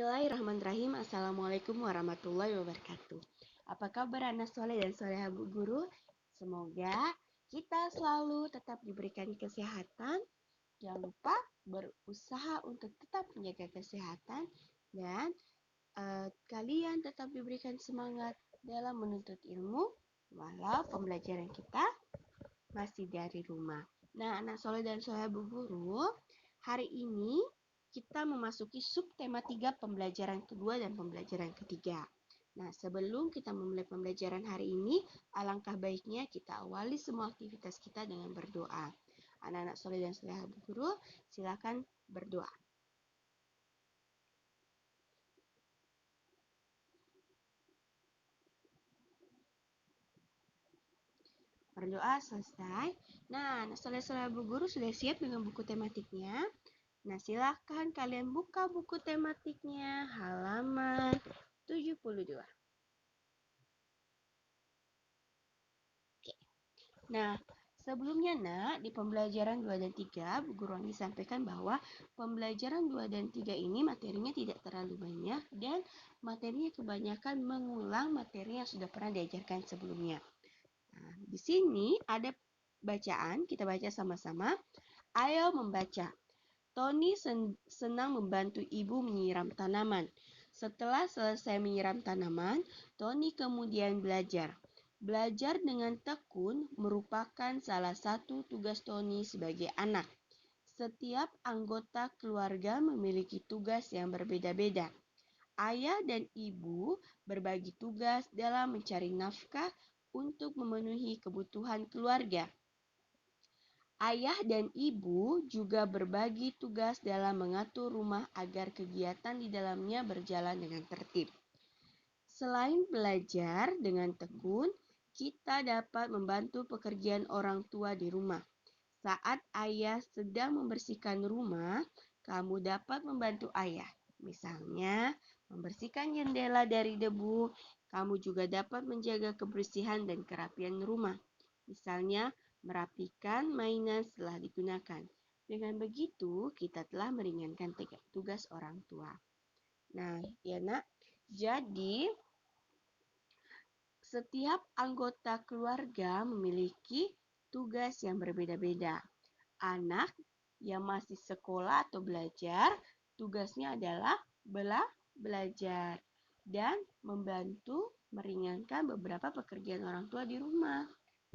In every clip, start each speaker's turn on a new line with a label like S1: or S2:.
S1: Bismillahirrahmanirrahim. Assalamualaikum warahmatullahi wabarakatuh. Apa kabar anak soleh dan soleha Bu Guru? Semoga kita selalu tetap diberikan kesehatan. Jangan lupa berusaha untuk tetap menjaga kesehatan dan kalian tetap diberikan semangat dalam menuntut ilmu walau pembelajaran kita masih dari rumah. Nah, anak soleh dan soleha Bu Guru, hari ini kita memasuki subtema 3 pembelajaran kedua dan pembelajaran ketiga. Nah, sebelum kita memulai pembelajaran hari ini, alangkah baiknya kita awali semua aktivitas kita dengan berdoa. Anak-anak soleh dan soleha Bu Guru, silakan berdoa. Berdoa selesai. Nah, anak soleh-soleha Bu Guru sudah siap dengan buku tematiknya. Nah, silahkan kalian buka buku tematiknya halaman 72. Oke. Nah, sebelumnya nak, di pembelajaran 2 dan 3, Bu Guru Anggi sampaikan bahwa pembelajaran 2 dan 3 ini materinya tidak terlalu banyak dan materinya kebanyakan mengulang materi yang sudah pernah diajarkan sebelumnya. Nah, di sini ada bacaan, kita baca sama-sama. Ayo membaca. Tony senang membantu ibu menyiram tanaman. Setelah selesai menyiram tanaman, Tony kemudian belajar. Belajar dengan tekun merupakan salah satu tugas Tony sebagai anak. Setiap anggota keluarga memiliki tugas yang berbeda-beda. Ayah dan ibu berbagi tugas dalam mencari nafkah untuk memenuhi kebutuhan keluarga. Ayah dan ibu juga berbagi tugas dalam mengatur rumah agar kegiatan di dalamnya berjalan dengan tertib. Selain belajar dengan tekun, kita dapat membantu pekerjaan orang tua di rumah. Saat ayah sedang membersihkan rumah, kamu dapat membantu ayah. Misalnya, membersihkan jendela dari debu, kamu juga dapat menjaga kebersihan dan kerapian rumah. Misalnya, merapikan mainan setelah digunakan. Dengan begitu, kita telah meringankan tugas orang tua. Nah, ya nak, jadi setiap anggota keluarga memiliki tugas yang berbeda-beda. Anak yang masih sekolah atau belajar, tugasnya adalah belajar dan membantu meringankan beberapa pekerjaan orang tua di rumah.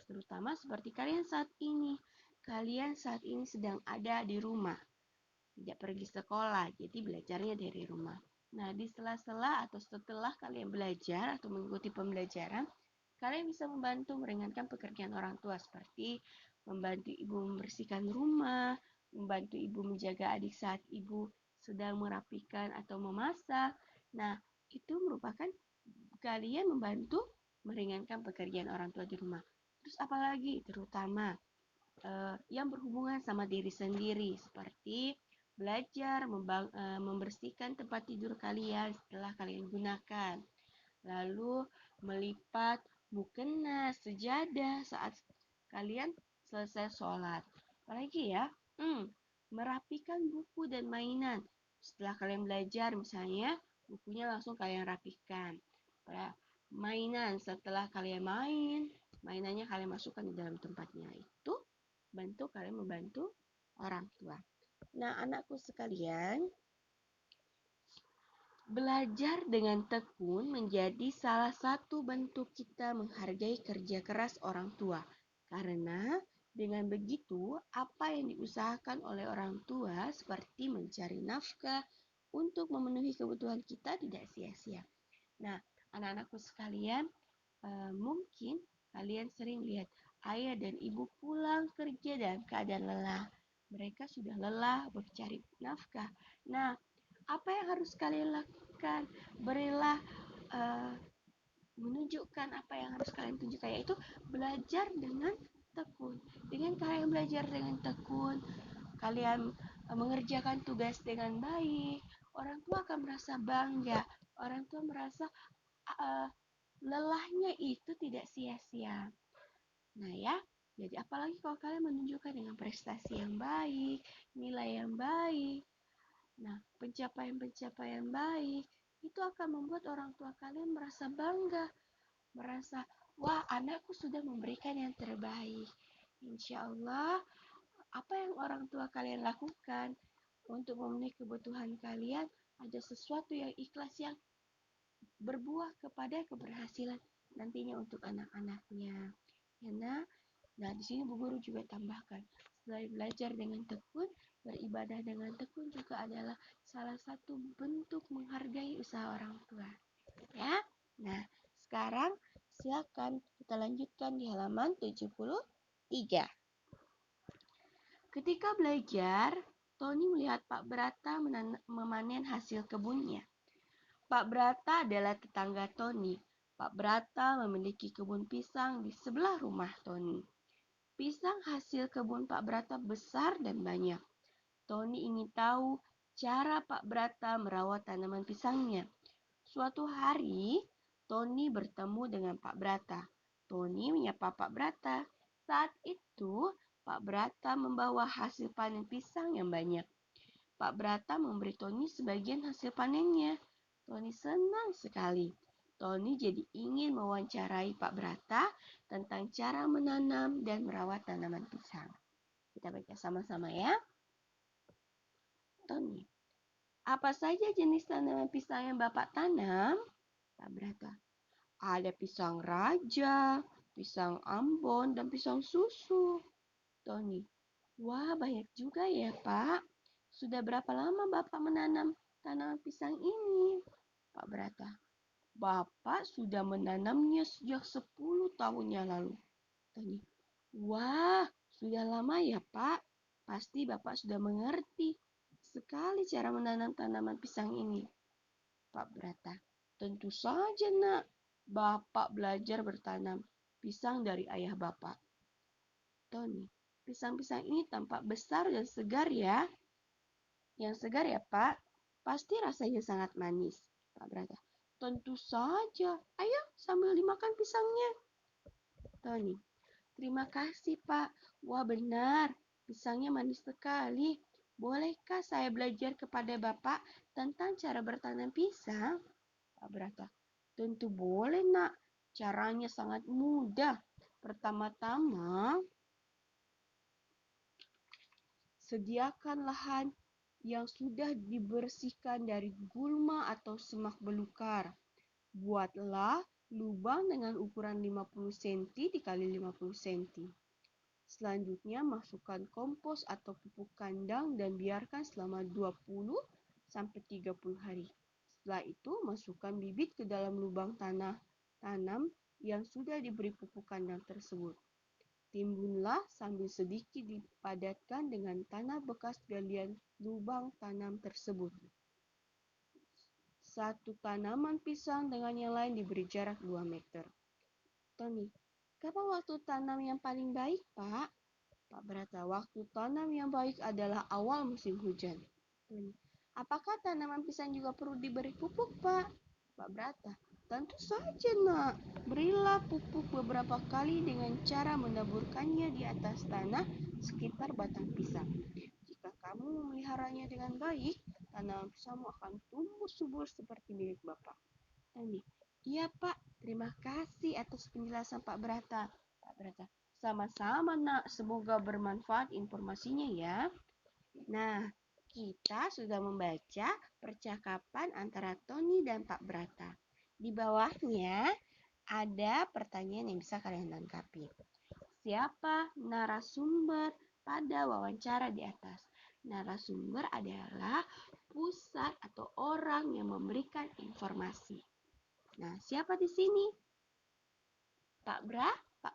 S1: Terutama seperti kalian saat ini. Kalian saat ini sedang ada di rumah, tidak pergi sekolah, jadi belajarnya dari rumah. Nah, di sela-sela atau setelah kalian belajar atau mengikuti pembelajaran, kalian bisa membantu meringankan pekerjaan orang tua seperti membantu ibu membersihkan rumah, membantu ibu menjaga adik saat ibu sedang merapikan atau memasak. Nah, itu merupakan kalian membantu meringankan pekerjaan orang tua di rumah. Terus apalagi terutama yang berhubungan sama diri sendiri seperti belajar membersihkan tempat tidur kalian setelah kalian gunakan, lalu melipat mukena sejadah saat kalian selesai sholat. Apalagi ya, merapikan buku dan mainan setelah kalian belajar, misalnya bukunya langsung kalian rapikan. Mainan setelah kalian mainannya kalian masukkan di dalam tempatnya. Itu kalian membantu orang tua. Nah, anakku sekalian, belajar dengan tekun menjadi salah satu bentuk kita menghargai kerja keras orang tua. Karena dengan begitu, apa yang diusahakan oleh orang tua seperti mencari nafkah untuk memenuhi kebutuhan kita tidak sia-sia. Nah, anak-anakku sekalian, mungkin kalian sering lihat ayah dan ibu pulang kerja dalam keadaan lelah. Mereka sudah lelah mencari nafkah. Nah, apa yang harus kalian lakukan? Berilah menunjukkan apa yang harus kalian tunjukkan, yaitu belajar dengan tekun. Dengan kalian belajar dengan tekun, kalian mengerjakan tugas dengan baik, orang tua akan merasa bangga. Orang tua merasa uh, lelahnya itu tidak sia-sia. Nah ya, jadi apalagi kalau kalian menunjukkan dengan prestasi yang baik, nilai yang baik. Nah, pencapaian-pencapaian baik itu akan membuat orang tua kalian merasa bangga, merasa, wah, anakku sudah memberikan yang terbaik. Insya Allah, apa yang orang tua kalian lakukan untuk memenuhi kebutuhan kalian ada sesuatu yang ikhlas yang berbuah kepada keberhasilan nantinya untuk anak-anaknya. Ya, nah, di sini Bu Guru juga tambahkan, selain belajar dengan tekun, beribadah dengan tekun juga adalah salah satu bentuk menghargai usaha orang tua. Ya, nah sekarang silakan kita lanjutkan di halaman 73. Ketika belajar, Tony melihat Pak Brata memanen hasil kebunnya. Pak Brata adalah tetangga Tony. Pak Brata memiliki kebun pisang di sebelah rumah Tony. Pisang hasil kebun Pak Brata besar dan banyak. Tony ingin tahu cara Pak Brata merawat tanaman pisangnya. Suatu hari, Tony bertemu dengan Pak Brata. Tony menyapa Pak Brata. Saat itu, Pak Brata membawa hasil panen pisang yang banyak. Pak Brata memberi Tony sebagian hasil panennya. Tony senang sekali. Tony jadi ingin mewawancarai Pak Brata tentang cara menanam dan merawat tanaman pisang. Kita baca sama-sama ya. Tony, apa saja jenis tanaman pisang yang Bapak tanam? Pak Brata, ada pisang raja, pisang Ambon, dan pisang susu. Tony, wah banyak juga ya Pak. Sudah berapa lama Bapak menanam tanaman pisang ini? Pak Brata, Bapak sudah menanamnya sejak 10 tahun yang lalu. Tony, wah sudah lama ya Pak. Pasti Bapak sudah mengerti sekali cara menanam tanaman pisang ini. Pak Brata, tentu saja nak. Bapak belajar bertanam pisang dari ayah Bapak. Tony, pisang-pisang ini tampak besar dan segar ya. Yang segar ya Pak, pasti rasanya sangat manis. Pak Brata, tentu saja. Ayo sambil dimakan pisangnya. Tony, terima kasih Pak. Wah benar, pisangnya manis sekali. Bolehkah saya belajar kepada Bapak tentang cara bertanam pisang? Pak Brata, tentu boleh nak. Caranya sangat mudah. Pertama-tama, sediakan lahan yang sudah dibersihkan dari gulma atau semak belukar. Buatlah lubang dengan ukuran 50 cm dikali 50 cm. Selanjutnya masukkan kompos atau pupuk kandang dan biarkan selama 20 sampai 30 hari. Setelah itu masukkan bibit ke dalam lubang tanam yang sudah diberi pupuk kandang tersebut. Timbunlah sambil sedikit dipadatkan dengan tanah bekas galian lubang tanam tersebut. Satu tanaman pisang dengan yang lain diberi jarak 2 meter. Tony, kapan waktu tanam yang paling baik, Pak? Pak Brata, waktu tanam yang baik adalah awal musim hujan. Tony, apakah tanaman pisang juga perlu diberi pupuk, Pak? Pak Brata, tentu saja nak. Berilah pupuk beberapa kali dengan cara menaburkannya di atas tanah sekitar batang pisang. Jika kamu memeliharanya dengan baik, tanaman pisangmu akan tumbuh subur seperti milik Bapak. Tony, iya Pak, terima kasih atas penjelasan Pak Brata. Pak Brata, sama-sama nak, semoga bermanfaat informasinya ya. Nah, kita sudah membaca percakapan antara Tony dan Pak Brata. Di bawahnya ada pertanyaan yang bisa kalian tangkapi. Siapa narasumber pada wawancara di atas? Narasumber adalah pusat atau orang yang memberikan informasi. Nah, siapa di sini? Pak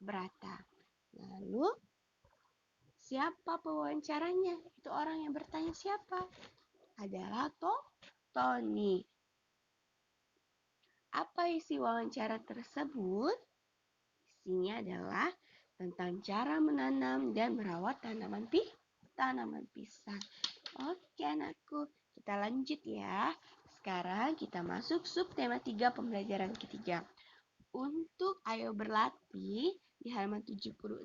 S1: Brata. Lalu, siapa pewawancaranya? Itu orang yang bertanya siapa? Adalah Tony. Apa isi wawancara tersebut? Isinya adalah tentang cara menanam dan merawat tanaman pisang. Oke anakku, kita lanjut ya. Sekarang kita masuk subtema 3 pembelajaran ketiga. Untuk ayo berlatih di halaman 76,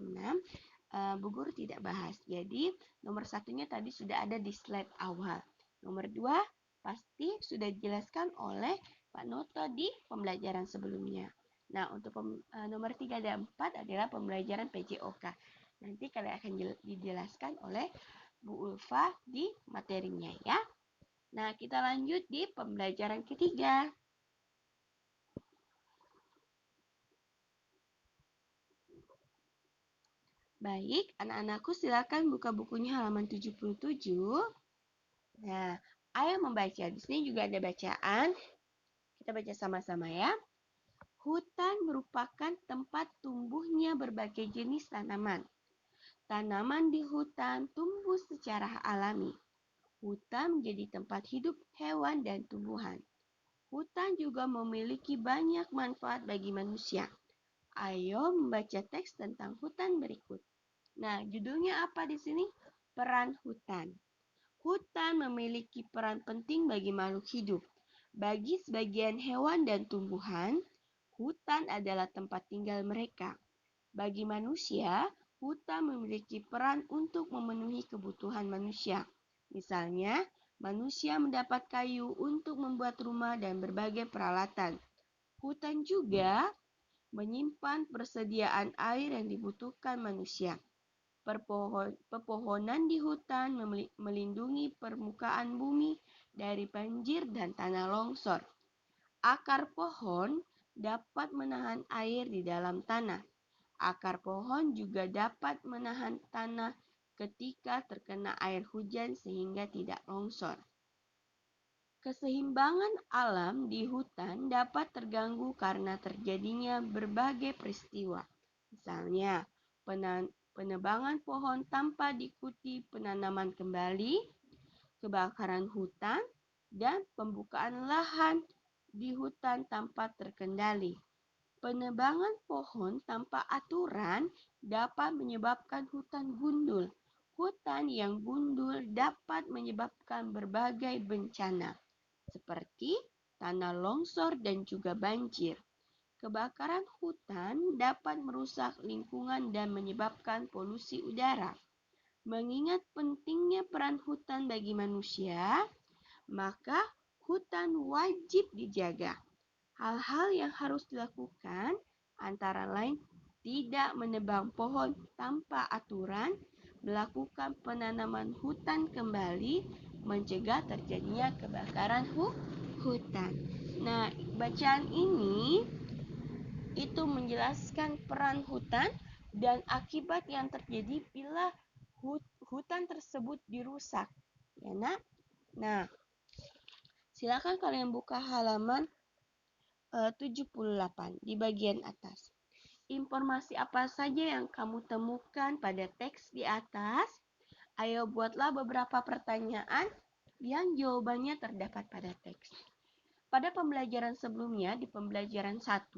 S1: Bu Guru tidak bahas. Jadi nomor satunya tadi sudah ada di slide awal. Nomor 2 pasti sudah dijelaskan oleh Pak Noto di pembelajaran sebelumnya. Nah, untuk nomor 3 dan 4 adalah pembelajaran PJOK. Nanti kalian akan dijelaskan oleh Bu Ulfa di materinya ya. Nah, kita lanjut di pembelajaran ketiga. Baik, anak-anakku silakan buka bukunya halaman 77. Nah, ayo membaca. Di sini juga ada bacaan. Kita baca sama-sama ya. Hutan merupakan tempat tumbuhnya berbagai jenis tanaman. Tanaman di hutan tumbuh secara alami. Hutan menjadi tempat hidup hewan dan tumbuhan. Hutan juga memiliki banyak manfaat bagi manusia. Ayo membaca teks tentang hutan berikut. Nah, judulnya apa di sini? Peran hutan. Hutan memiliki peran penting bagi makhluk hidup. Bagi sebagian hewan dan tumbuhan, hutan adalah tempat tinggal mereka. Bagi manusia, hutan memiliki peran untuk memenuhi kebutuhan manusia. Misalnya, manusia mendapat kayu untuk membuat rumah dan berbagai peralatan. Hutan juga menyimpan persediaan air yang dibutuhkan manusia. Pepohonan di hutan melindungi permukaan bumi dari banjir dan tanah longsor. Akar pohon dapat menahan air di dalam tanah. Akar pohon juga dapat menahan tanah ketika terkena air hujan sehingga tidak longsor. Keseimbangan alam di hutan dapat terganggu karena terjadinya berbagai peristiwa. Misalnya, penebangan pohon tanpa diikuti penanaman kembali, kebakaran hutan, dan pembukaan lahan di hutan tanpa terkendali. Penebangan pohon tanpa aturan dapat menyebabkan hutan gundul. Hutan yang gundul dapat menyebabkan berbagai bencana, seperti tanah longsor dan juga banjir. Kebakaran hutan dapat merusak lingkungan dan menyebabkan polusi udara. Mengingat pentingnya peran hutan bagi manusia, maka hutan wajib dijaga. Hal-hal yang harus dilakukan antara lain tidak menebang pohon tanpa aturan, melakukan penanaman hutan kembali, mencegah terjadinya kebakaran hutan. Nah, bacaan ini itu menjelaskan peran hutan dan akibat yang terjadi bila hutan tersebut dirusak. Ya, Nak? Nah, silakan kalian buka halaman 78 di bagian atas. Informasi apa saja yang kamu temukan pada teks di atas? Ayo buatlah beberapa pertanyaan yang jawabannya terdapat pada teks. Pada pembelajaran sebelumnya, di pembelajaran 1,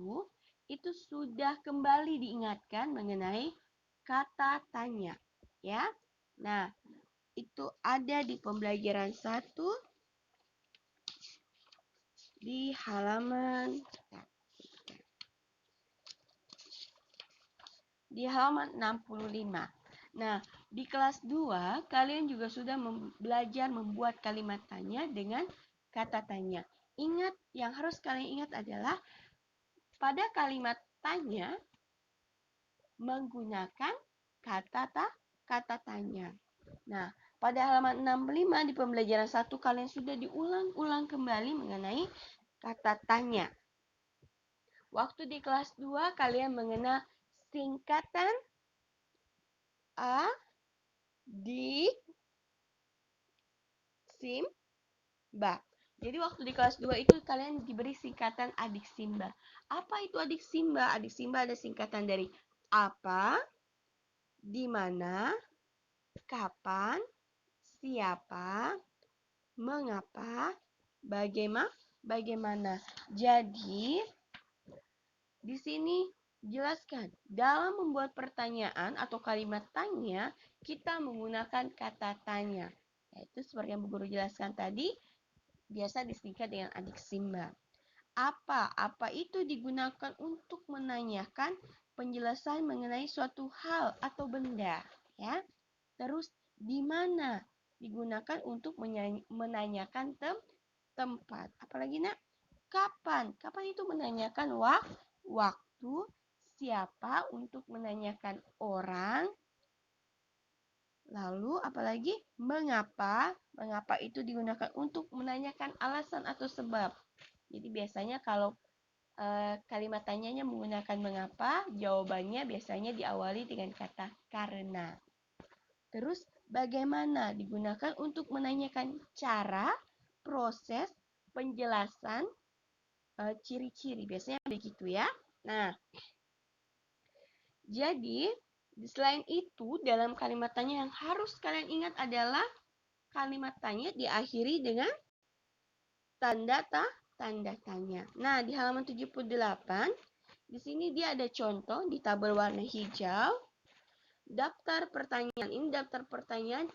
S1: itu sudah kembali diingatkan mengenai kata tanya. Ya. Nah, itu ada di pembelajaran 1 di halaman 65. Nah, di kelas 2, kalian juga sudah belajar membuat kalimat tanya dengan kata tanya. Ingat, yang harus kalian ingat adalah pada kalimat tanya menggunakan kata tanya. Nah, pada halaman 65 di pembelajaran 1 kalian sudah diulang-ulang kembali mengenai kata tanya. Waktu di kelas 2 kalian mengenal singkatan A, di, Simba. Jadi waktu di kelas 2 itu kalian diberi singkatan adik Simba. Apa itu adik Simba? Adik Simba ada singkatan dari apa, di mana, kapan, siapa, mengapa, bagaimana. Jadi di sini jelaskan dalam membuat pertanyaan atau kalimat tanya kita menggunakan kata tanya. Yaitu seperti yang Bu Guru jelaskan tadi, biasa disingkat dengan adik Simba. Apa itu digunakan untuk menanyakan penjelasan mengenai suatu hal atau benda, ya. Terus di mana? digunakan untuk menanyakan tempat. Apalagi nak? Kapan? Kapan itu menanyakan waktu. Siapa untuk menanyakan orang. Lalu apalagi mengapa? Mengapa itu digunakan untuk menanyakan alasan atau sebab. Jadi biasanya kalau kalimat tanyanya menggunakan mengapa, jawabannya biasanya diawali dengan kata karena. Terus bagaimana digunakan untuk menanyakan cara, proses, penjelasan, ciri-ciri. Biasanya begitu ya. Nah, jadi selain itu dalam kalimat tanya yang harus kalian ingat adalah kalimat tanya diakhiri dengan tanda tanya. Nah, di halaman 78 di sini dia ada contoh di tabel warna hijau. Daftar pertanyaan. Ini daftar pertanyaan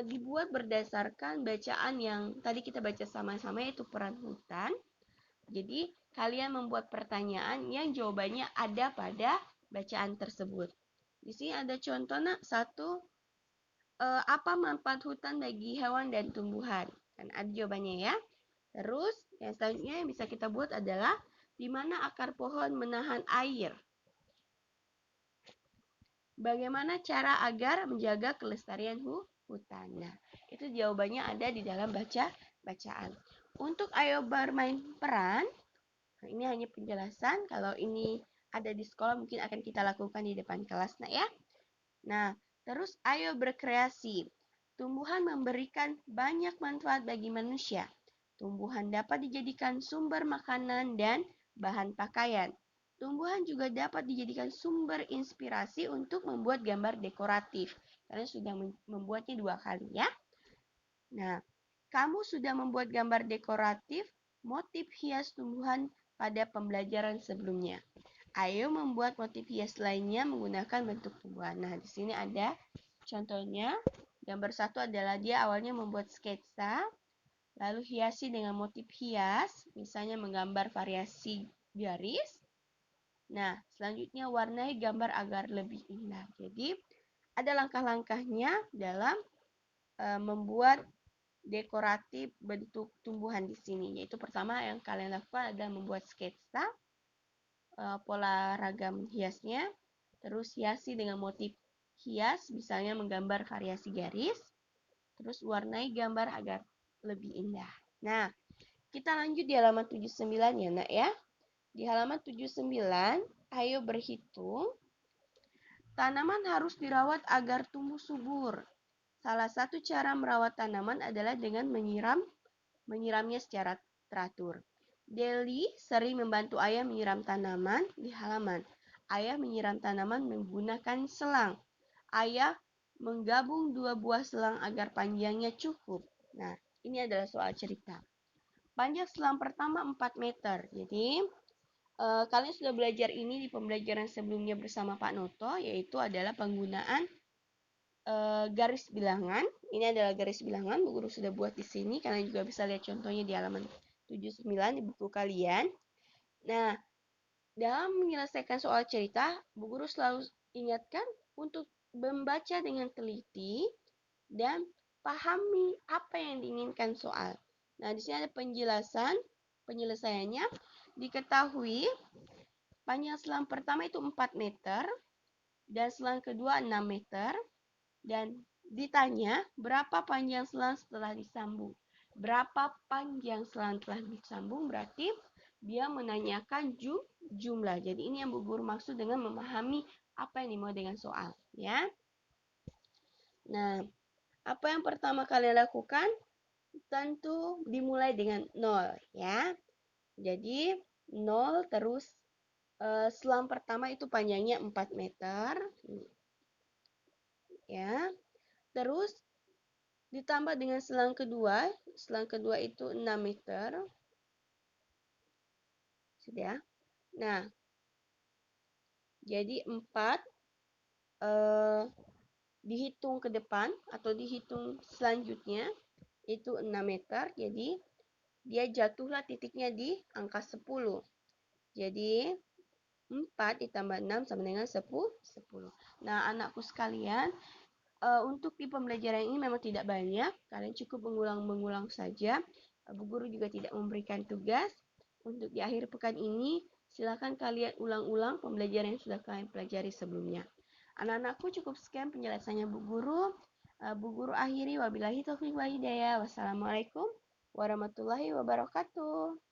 S1: dibuat berdasarkan bacaan yang tadi kita baca sama-sama, yaitu peran hutan. Jadi, kalian membuat pertanyaan yang jawabannya ada pada bacaan tersebut. Di sini ada contoh, nak. 1. Apa manfaat hutan bagi hewan dan tumbuhan? Kan ada jawabannya ya. Terus, yang selanjutnya yang bisa kita buat adalah di mana akar pohon menahan air? Bagaimana cara agar menjaga kelestarian hutan? Nah, itu jawabannya ada di dalam bacaan. Untuk ayo bermain peran, nah ini hanya penjelasan. Kalau ini ada di sekolah mungkin akan kita lakukan di depan kelas, nah ya. Nah, terus ayo berkreasi. Tumbuhan memberikan banyak manfaat bagi manusia. Tumbuhan dapat dijadikan sumber makanan dan bahan pakaian. Tumbuhan juga dapat dijadikan sumber inspirasi untuk membuat gambar dekoratif. Kalian sudah membuatnya 2 kali ya. Nah, kamu sudah membuat gambar dekoratif motif hias tumbuhan pada pembelajaran sebelumnya. Ayo membuat motif hias lainnya menggunakan bentuk tumbuhan. Nah, di sini ada contohnya. Gambar 1 adalah dia awalnya membuat sketsa, lalu hiasi dengan motif hias, misalnya menggambar variasi garis. Nah, selanjutnya warnai gambar agar lebih indah. Jadi, ada langkah-langkahnya dalam membuat dekoratif bentuk tumbuhan di sini. Yaitu pertama yang kalian lakukan adalah membuat sketsa pola ragam hiasnya. Terus hiasi dengan motif hias, misalnya menggambar variasi garis. Terus warnai gambar agar lebih indah. Nah, kita lanjut di halaman 79 ya, nak ya. Di halaman 79, ayo berhitung. Tanaman harus dirawat agar tumbuh subur. Salah satu cara merawat tanaman adalah dengan menyiramnya secara teratur. Deli sering membantu ayah menyiram tanaman di halaman. Ayah menyiram tanaman menggunakan selang. Ayah menggabung 2 buah selang agar panjangnya cukup. Nah, ini adalah soal cerita. Panjang selang pertama 4 meter. Jadi, kalian sudah belajar ini di pembelajaran sebelumnya bersama Pak Noto, yaitu adalah penggunaan garis bilangan. Ini adalah garis bilangan, Bu Guru sudah buat di sini. Kalian juga bisa lihat contohnya di halaman 79 di buku kalian. Nah, dalam menyelesaikan soal cerita, Bu Guru selalu ingatkan untuk membaca dengan teliti dan pahami apa yang diinginkan soal. Nah, di sini ada penjelasan, penyelesaiannya. Diketahui panjang selang pertama itu 4 meter dan selang kedua 6 meter. Dan ditanya berapa panjang selang setelah disambung. Berapa panjang selang telah disambung berarti dia menanyakan jumlah. Jadi ini yang Bu Guru maksud dengan memahami apa yang dimau dengan soal, ya. Nah, apa yang pertama kalian lakukan? Tentu dimulai dengan 0, ya. Jadi 0 terus selang pertama itu panjangnya 4 meter. Ya. Terus ditambah dengan selang kedua itu 6 meter. Sudah. Nah, jadi 4 dihitung ke depan atau dihitung selanjutnya itu 6 meter. Jadi dia jatuhlah titiknya di angka 10. Jadi 4 ditambah 6 sama dengan 10. Nah, anakku sekalian, Untuk di pembelajaran ini memang tidak banyak, kalian cukup mengulang-mengulang saja. Bu guru juga tidak memberikan tugas. Untuk di akhir pekan ini, silakan kalian ulang-ulang pembelajaran yang sudah kalian pelajari sebelumnya. Anak-anakku cukup sekian penjelasannya Bu Guru. Bu Guru akhiri, wabillahi taufiq wa hidayah. Wassalamualaikum warahmatullahi wabarakatuh.